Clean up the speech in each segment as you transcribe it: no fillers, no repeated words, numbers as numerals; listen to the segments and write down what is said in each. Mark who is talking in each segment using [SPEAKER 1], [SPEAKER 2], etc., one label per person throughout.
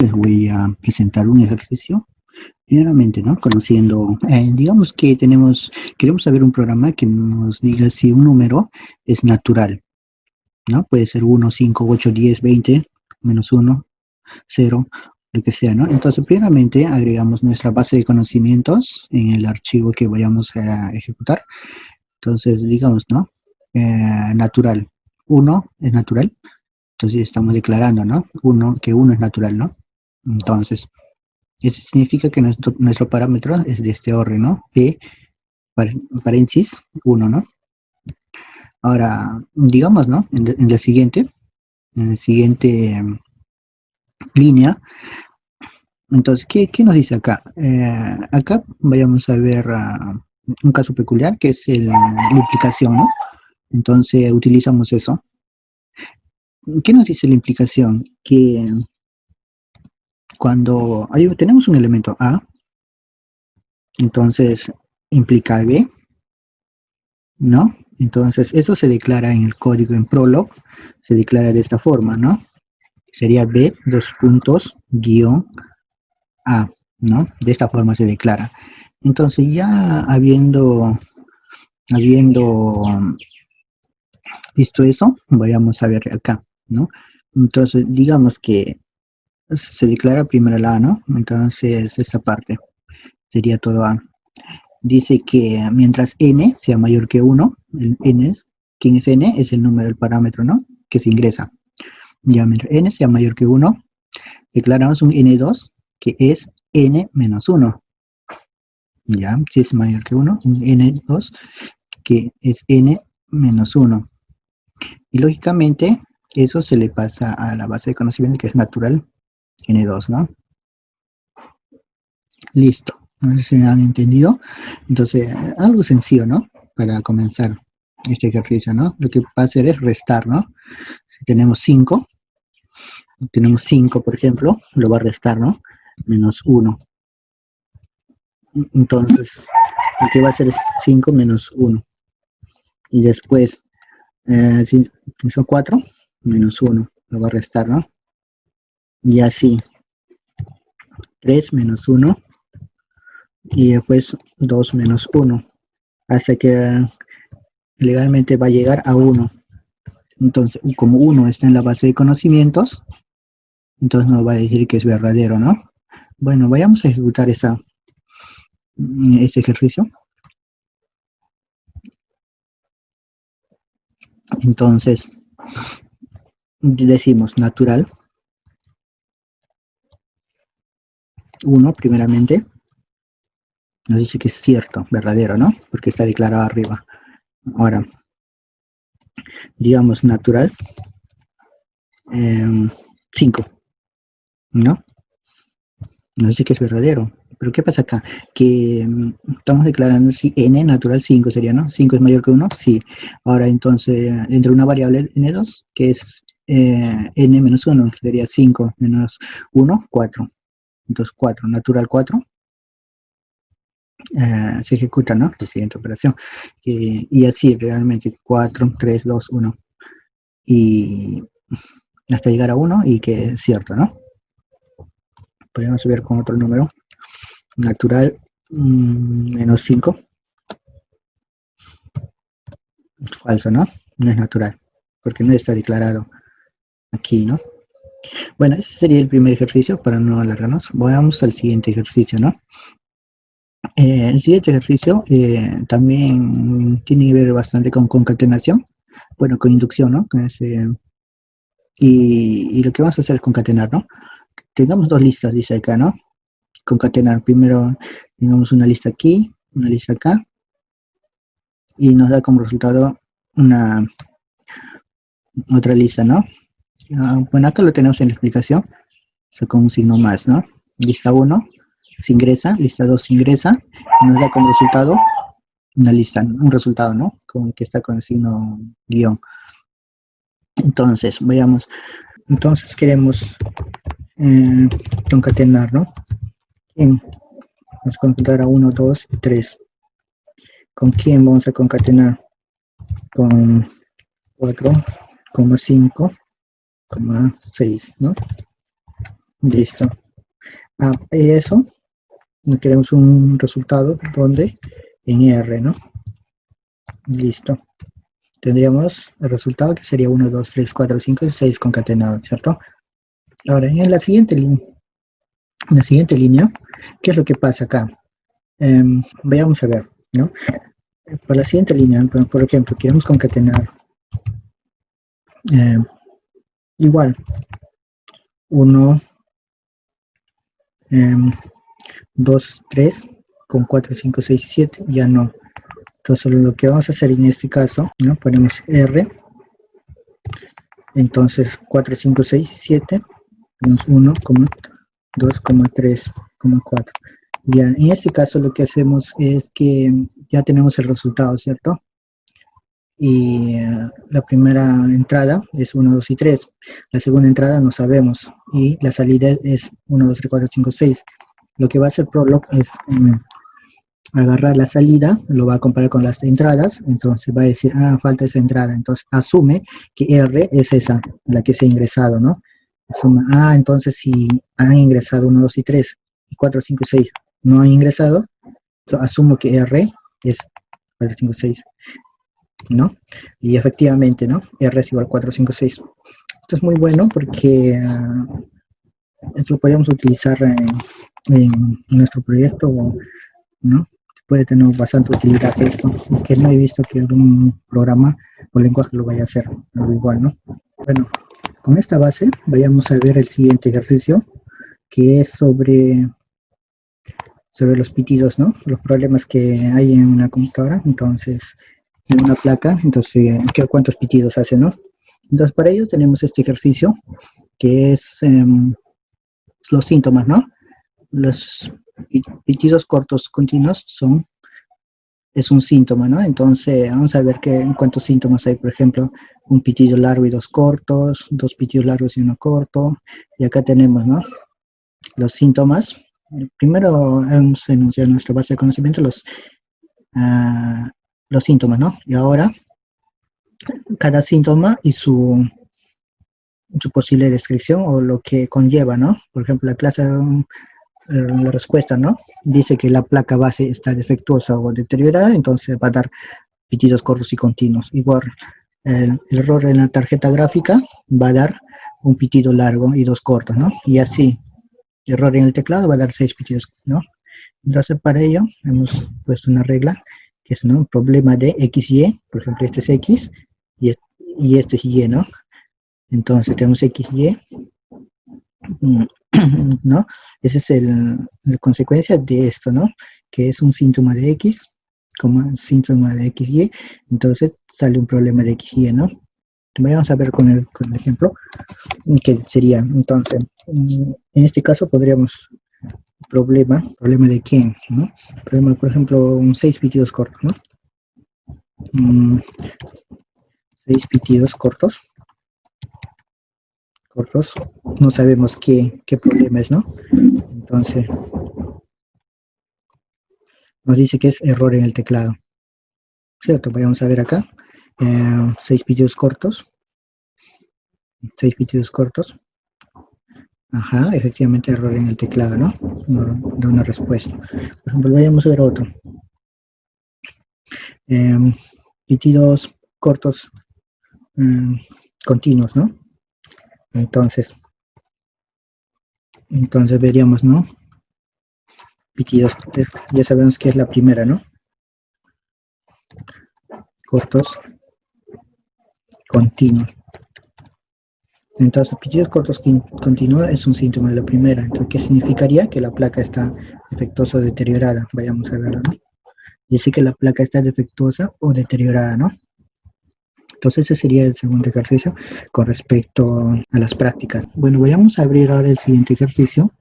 [SPEAKER 1] Les voy a presentar un ejercicio, primeramente, ¿no? Conociendo, digamos que queremos saber un programa que nos diga si un número es natural, ¿no? Puede ser 1, 5, 8, 10, 20, menos 1, 0, lo que sea, ¿no? Entonces, primeramente, agregamos nuestra base de conocimientos en el archivo que vayamos a ejecutar. Entonces, digamos, ¿no? Natural. 1 es natural. Entonces, estamos declarando, ¿no? Que 1 es natural, ¿no? Entonces, eso significa que nuestro parámetro es de este orden, ¿no? P, paréntesis, 1, ¿no? Ahora, digamos, ¿no? En la siguiente línea, entonces, ¿qué nos dice acá? Acá vayamos a ver un caso peculiar que es la implicación, ¿no? Entonces, utilizamos eso. ¿Qué nos dice la implicación? Que cuando tenemos un elemento A, entonces implica B, ¿no? Entonces, eso se declara en el código en Prolog, se declara de esta forma, ¿no? Sería B, dos puntos, guión A, ¿no? De esta forma se declara. Entonces, ya habiendo visto eso, vayamos a ver acá, ¿no? Entonces, digamos que se declara primero la A, ¿no? Entonces, esta parte sería todo A. Dice que mientras n sea mayor que 1, ¿quién es n? Es el número, el parámetro, ¿no? Que se ingresa. Ya, mientras n sea mayor que 1, declaramos un n2 que es n menos 1. Ya, si es mayor que 1, un n2 que es n menos 1. Y lógicamente, eso se le pasa a la base de conocimiento que es natural n2, ¿no? Listo. No sé si me han entendido. Entonces, algo sencillo, ¿no? Para comenzar este ejercicio, ¿no? Lo que va a hacer es restar, ¿no? Si tenemos 5, por ejemplo, lo va a restar, ¿no? Menos 1. Entonces, lo que va a hacer es 5 menos 1. Y después, si son 4, menos 1. Lo va a restar, ¿no? Y así, 3 menos 1. Y después 2 menos 1. Hasta que legalmente va a llegar a 1. Entonces, como 1 está en la base de conocimientos, entonces nos va a decir que es verdadero, ¿no? Bueno, vayamos a ejecutar este ejercicio. Entonces, decimos natural 1 primeramente. Nos dice que es cierto, verdadero, ¿no? Porque está declarado arriba. Ahora, digamos natural 5, ¿no? Nos dice que es verdadero. Pero ¿qué pasa acá? Que estamos declarando si n natural 5 sería, ¿no? 5 es mayor que 1, sí. Ahora entonces, entre una variable n2, que es n menos 1, que sería 5 menos 1, 4. Entonces 4, natural 4, se ejecuta, ¿no? La siguiente operación. Y así realmente 4, 3, 2, 1. Y hasta llegar a 1 y que es cierto, ¿no? Podemos ver con otro número. Natural menos 5. Falso, ¿no? No es natural, porque no está declarado aquí, ¿no? Bueno, ese sería el primer ejercicio para no alargarnos. Vamos al siguiente ejercicio, ¿no? El siguiente ejercicio también tiene que ver bastante con concatenación, bueno, con inducción, ¿no? Y lo que vamos a hacer es concatenar, ¿no? Tengamos dos listas, dice acá, ¿no? Concatenar, primero tengamos una lista aquí, una lista acá, y nos da como resultado otra lista, ¿no? Bueno, acá lo tenemos en la explicación, con un signo más, ¿no? Lista 1 se ingresa, lista 2 se ingresa, y nos da como resultado una lista, un resultado, ¿no? Que está con el signo guión. Entonces, veamos. Entonces queremos concatenar, ¿no? ¿Quién? Vamos a concatenar a 1, 2 y 3. ¿Con quién vamos a concatenar? Con 4, 5, 6, ¿no? Listo. Y eso, queremos un resultado donde en R, ¿no? Listo. Tendríamos el resultado que sería 1, 2, 3, 4, 5 y 6 concatenados, ¿cierto? Ahora, en la siguiente línea, ¿qué es lo que pasa acá? Vayamos a ver, ¿no? Para la siguiente línea, por ejemplo, queremos concatenar igual 1, 2, 3 con 4, 5, 6 y 7, ya no. Entonces lo que vamos a hacer en este caso, ¿no? Ponemos R, entonces 4, 5, 6, 7, ponemos 1, 2, 3, 4. Ya, en este caso lo que hacemos es que ya tenemos el resultado, ¿cierto? Y la primera entrada es 1, 2 y 3. La segunda entrada no sabemos. Y la salida es 1, 2, 3, 4, 5, 6. Lo que va a hacer Prolog es agarrar la salida, lo va a comparar con las entradas, entonces va a decir, falta esa entrada. Entonces asume que R es esa, la que se ha ingresado, ¿no? Asuma, entonces si han ingresado 1, 2 y 3, y 4, 5 y 6 no han ingresado, asumo que R es 4, 5, 6, ¿no? Y efectivamente, ¿no? R es igual a 4, 5, 6. Esto es muy bueno porque esto lo podemos utilizar en nuestro proyecto, ¿no? Puede tener bastante utilidad esto, que no he visto que algún programa o lenguaje lo vaya a hacer algo igual, ¿no? Bueno, con esta base vayamos a ver el siguiente ejercicio, que es sobre los pitidos, ¿no? Los problemas que hay en una computadora, entonces, en una placa, entonces, ¿cuántos pitidos hace, no? Entonces, para ello tenemos este ejercicio, que es los síntomas, ¿no? Los pitidos cortos continuos es un síntoma, ¿no? Entonces, vamos a ver cuántos síntomas hay, por ejemplo, un pitido largo y dos cortos, dos pitidos largos y uno corto, y acá tenemos, ¿no? Los síntomas. Primero hemos enunciado en nuestra base de conocimiento los síntomas, ¿no? Y ahora, cada síntoma y su posible descripción o lo que conlleva, ¿no? Por ejemplo, la respuesta, ¿no? Dice que la placa base está defectuosa o deteriorada, entonces va a dar pitidos cortos y continuos. Igual, el error en la tarjeta gráfica va a dar un pitido largo y dos cortos, ¿no? Y así, error en el teclado va a dar 6 pitidos, ¿no? Entonces, para ello, hemos puesto una regla, que es, ¿no? Un problema de X, Y, por ejemplo, este es X, y este es Y, ¿no? Entonces, tenemos X, Y, ¿no? Esa es la consecuencia de esto, ¿no? Que es un síntoma de X, como síntoma de XY, entonces sale un problema de XY, ¿no? Vamos a ver con el ejemplo, que sería, entonces, en este caso podríamos, problema de quién, ¿no? Problema, por ejemplo, un 6 pitidos cortos, ¿no? 6 pitidos cortos, no sabemos qué problema es, ¿no? Entonces, nos dice que es error en el teclado, ¿cierto? Vamos a ver acá, 6 pitidos cortos, 6 pitidos cortos, ajá, efectivamente error en el teclado, ¿no? No da una respuesta. Por ejemplo, vayamos a ver otro. Pitidos cortos continuos, ¿no? Entonces veríamos, ¿no? Pitidos, ya sabemos que es la primera, ¿no? Cortos continuos. Entonces, pitidos cortos continuos es un síntoma de la primera. Entonces, ¿qué significaría? Que la placa está defectuosa o deteriorada. Vayamos a verlo, ¿no? Dice que la placa está defectuosa o deteriorada, ¿no? Entonces ese sería el segundo ejercicio con respecto a las prácticas. Bueno, vamos a abrir ahora el siguiente ejercicio,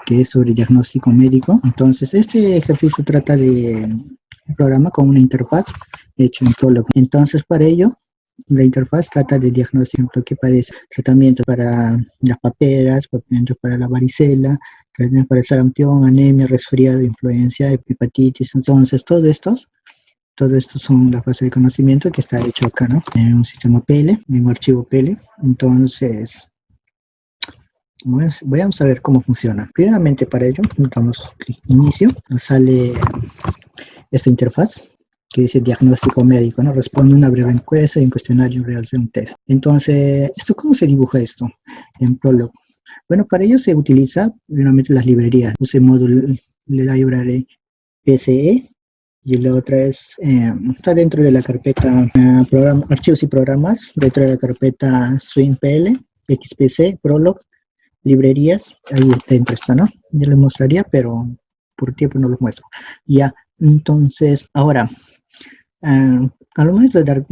[SPEAKER 1] que es sobre diagnóstico médico. Entonces este ejercicio trata de un programa con una interfaz hecho en Prolog. Entonces para ello, la interfaz trata de diagnóstico que padece, tratamiento para las paperas, tratamiento para la varicela, tratamiento para el sarampión, anemia, resfriado, influenza, hepatitis. Entonces todo esto son las bases de conocimiento que está hecho acá, ¿no? En un sistema PL, en un archivo PL. Entonces, Vamos a ver cómo funciona. Primeramente para ello, damos clic inicio, nos sale esta interfaz que dice diagnóstico médico, ¿no? Responde una breve encuesta y un cuestionario real de un test. Entonces, ¿cómo se dibuja esto en Prolog? Bueno, para ello se utiliza primeramente las librerías. Use módulo library PCE y la otra está dentro de la carpeta archivos y programas, dentro de la carpeta SwingPL, XPC, Prolog, librerías, ahí dentro está, ¿no? Ya les mostraría, pero por tiempo no los muestro. Ya, entonces, ahora, al momento de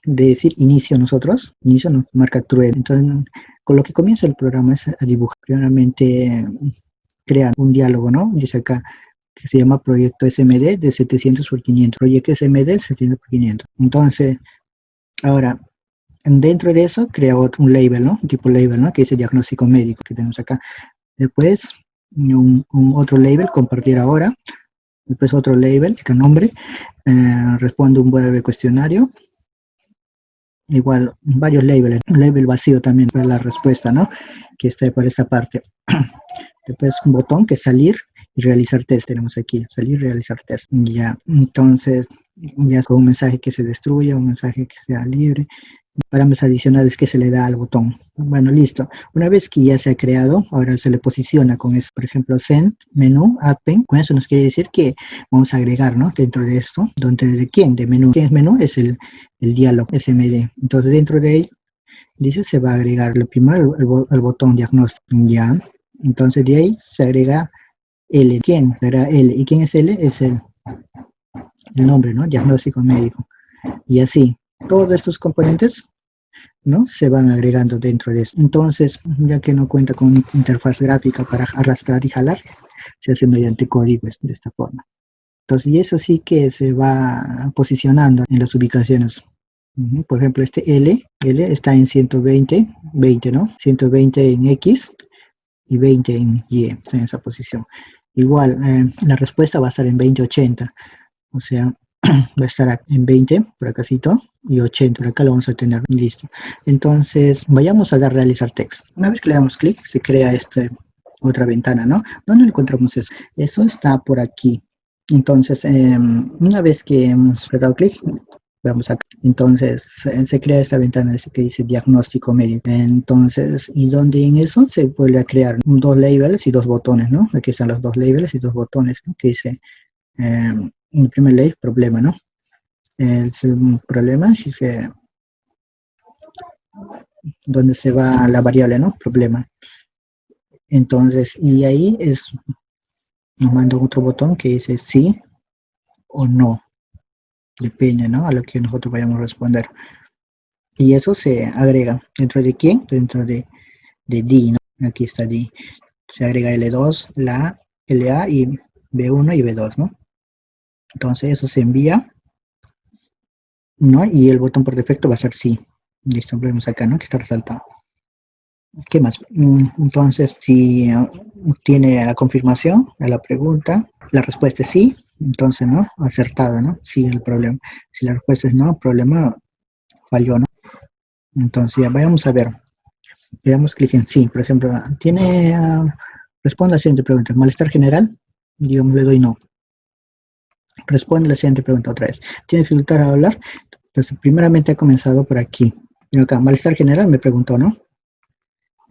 [SPEAKER 1] decir inicio nosotros, inicio nos marca true. Entonces, con lo que comienza el programa es a dibujar. Primeramente, crean un diálogo, ¿no? Dice acá que se llama proyecto SMD de 700 por 500. Proyecto SMD 700 por 500. Entonces, ahora, dentro de eso, crea un label, ¿no? Un tipo label, ¿no? Que dice diagnóstico médico que tenemos acá. Después, un otro label, compartir ahora. Después otro label, que nombre. Responde un breve cuestionario. Igual, varios labels. Un label vacío también para la respuesta, ¿no? Que está por esta parte. Después un botón que es salir y realizar test. Tenemos aquí, salir y realizar test. Ya, entonces, ya es con un mensaje que se destruye, un mensaje que sea libre. Parámetros adicionales que se le da al botón. Bueno, listo. Una vez que ya se ha creado, ahora se le posiciona con eso. Por ejemplo, send, menú, append. Con eso nos quiere decir que vamos a agregar, ¿no? Dentro de esto. ¿De quién? De menú. ¿Quién es menú? Es el diálogo SMD. Entonces, dentro de él, dice, se va a agregar lo primero, el botón diagnóstico. Ya. Entonces, de ahí se agrega L. ¿Quién? Será L. ¿Y quién es L? Es el nombre, ¿no? Diagnóstico médico. Y así. Todos estos componentes, ¿no? Se van agregando dentro de eso. Entonces, ya que no cuenta con interfaz gráfica para arrastrar y jalar, se hace mediante códigos de esta forma. Entonces, y eso sí que se va posicionando en las ubicaciones. Por ejemplo, este L está en 120, 20, ¿no? 120 en X y 20 en Y, está en esa posición. Igual, la respuesta va a estar en 2080, o sea, va a estar en 20 por acácito y 80 por acá lo vamos a tener listo. Entonces vayamos a dar realizar text. Una vez que le damos clic se crea otra ventana, ¿no? ¿Dónde encontramos eso? Eso está por aquí. Entonces una vez que hemos dado clic, vamos a, entonces se crea esta ventana que dice diagnóstico médico. Entonces, y donde en eso se puede crear dos labels y dos botones, ¿no? Aquí están los dos labels y dos botones, ¿no? Que dice el primer label, problema, ¿no? El problema es que donde se va la variable, ¿no? Problema. Entonces, y ahí nos manda otro botón que dice sí o no. Depende, ¿no? A lo que nosotros vayamos a responder. Y eso se agrega. ¿Dentro de quién? Dentro de D, ¿no? Aquí está D. Se agrega L2, la LA y B1 y B2, ¿no? Entonces eso se envía, ¿no? Y el botón por defecto va a ser sí. Listo, vemos acá, ¿no? Que está resaltado. ¿Qué más? Entonces, si tiene la confirmación de la pregunta, la respuesta es sí, entonces, ¿no? Acertado, ¿no? Sí, el problema. Si la respuesta es no, el problema falló, ¿no? Entonces, ya vayamos a ver. Le damos clic en sí. Por ejemplo, responde a la siguiente pregunta. ¿Malestar general? Digamos, le doy no. Responde a la siguiente pregunta otra vez. ¿Tiene dificultad a hablar? Entonces, primeramente ha comenzado por aquí. Y acá, malestar general me preguntó, ¿no?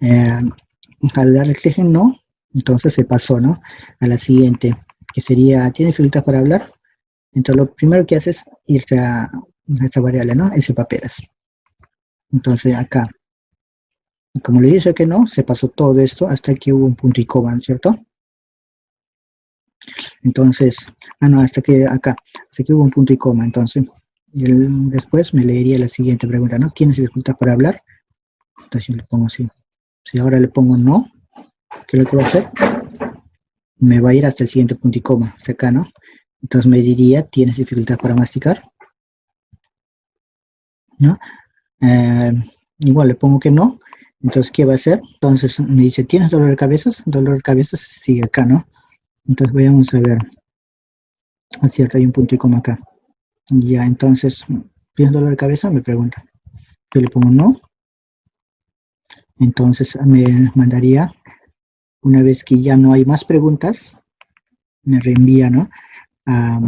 [SPEAKER 1] Al darle clic en no, entonces se pasó, ¿no? A la siguiente, que sería, ¿tiene dificultad para hablar? Entonces lo primero que hace es irse a esta variable, ¿no? Ese paperas. Entonces acá, como le dice que no, se pasó todo esto hasta que hubo un punto y coma, ¿cierto? Entonces, no, hasta que acá, hasta que hubo un punto y coma, entonces, y después me leería la siguiente pregunta, ¿no? ¿Tienes dificultad para hablar? Entonces yo le pongo así. Si ahora le pongo no, ¿qué es lo que va a hacer? Me va a ir hasta el siguiente punto y coma, hasta acá, ¿no? Entonces me diría, ¿tienes dificultad para masticar? ¿No? Eh, Igual le pongo que no. Entonces, ¿qué va a hacer? Entonces me dice, ¿tienes dolor de cabeza? Dolor de cabeza sigue acá, ¿no? Entonces vamos a ver. Ah, cierto, hay un punto y coma acá. Ya, entonces, ¿tienes dolor de cabeza? Me pregunta. Yo le pongo no. Entonces me mandaría, una vez que ya no hay más preguntas, me reenvía, ¿no? A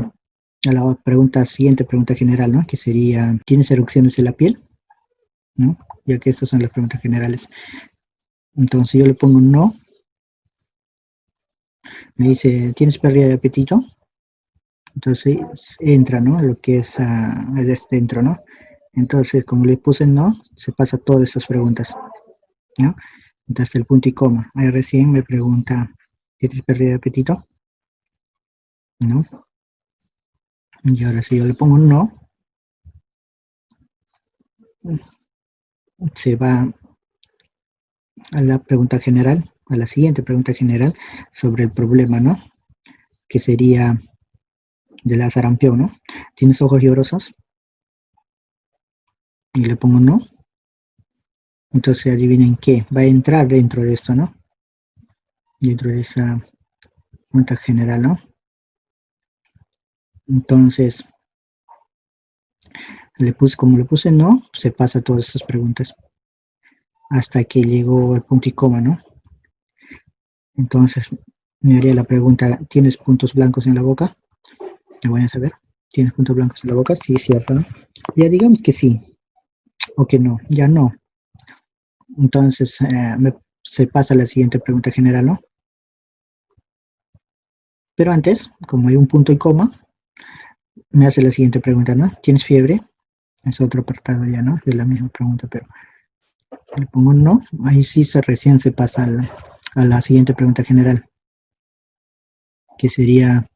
[SPEAKER 1] la pregunta siguiente, pregunta general, ¿no? Que sería, ¿tienes erupciones en la piel? ¿No? Ya que estas son las preguntas generales. Entonces yo le pongo un no, me dice, ¿tienes pérdida de apetito? Entonces entra, ¿no? Lo que es dentro, ¿no? Entonces, como le puse no, se pasa todas estas preguntas, ¿no? Hasta el punto y coma. Ahí recién me pregunta, ¿tienes pérdida de apetito? ¿No? Y ahora si yo le pongo un no, se va a la pregunta general, a la siguiente pregunta general sobre el problema, ¿no? Que sería de la sarampión, ¿no? ¿Tienes ojos llorosos? Y le pongo no. Entonces adivinen qué, va a entrar dentro de esto, ¿no? Dentro de esa pregunta general, ¿no? Entonces, como le puse no, se pasa todas estas preguntas hasta que llegó el punto y coma, ¿no? Entonces, me haría la pregunta, ¿tienes puntos blancos en la boca? Me voy a saber, ¿tienes puntos blancos en la boca? Sí, cierto, ¿no? Ya digamos que sí, o que no, ya no. Entonces, se pasa a la siguiente pregunta general, ¿no? Pero antes, como hay un punto y coma, me hace la siguiente pregunta, ¿no? ¿Tienes fiebre? Es otro apartado ya, ¿no? De la misma pregunta, pero le pongo no, ahí sí recién se pasa a la siguiente pregunta general, que sería,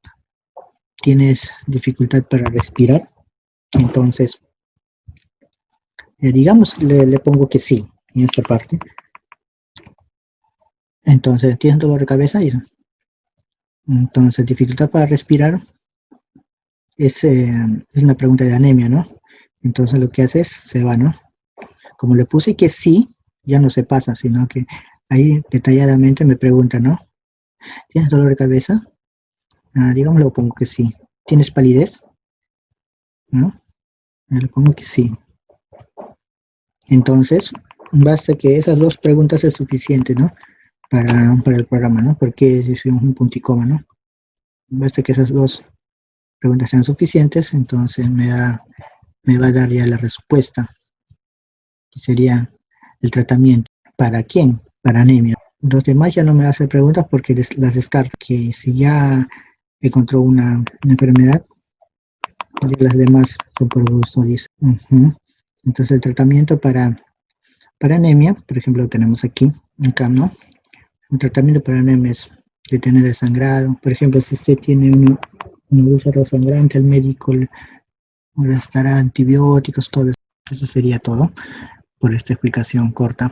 [SPEAKER 1] ¿tienes dificultad para respirar? Entonces, digamos, le pongo que sí, en esta parte. Entonces, ¿tienes dolor de cabeza? Entonces, dificultad para respirar es una pregunta de anemia, ¿no? Entonces, lo que hace es, se va, ¿no? Como le puse que sí, ya no se pasa, sino que ahí detalladamente me pregunta, ¿no? ¿Tienes dolor de cabeza? Digamos, le pongo que sí. ¿Tienes palidez? ¿No? Le pongo que sí. Entonces, basta que esas dos preguntas es suficiente, ¿no? Para el programa, ¿no? Porque hicimos un punto y coma, ¿no? Basta que esas dos preguntas sean suficientes, entonces me va a dar ya la respuesta, que sería el tratamiento. ¿Para quién? Para anemia. Los demás ya no me hacen preguntas porque las descarto, que si ya encontró una enfermedad, ya las demás son por gusto, dice. Entonces el tratamiento para anemia, por ejemplo, lo tenemos aquí, acá, ¿no? Un tratamiento para anemia es detener el sangrado. Por ejemplo, si usted tiene un úlcera sangrante, el médico le restará antibióticos, todo eso. Eso sería todo por esta explicación corta.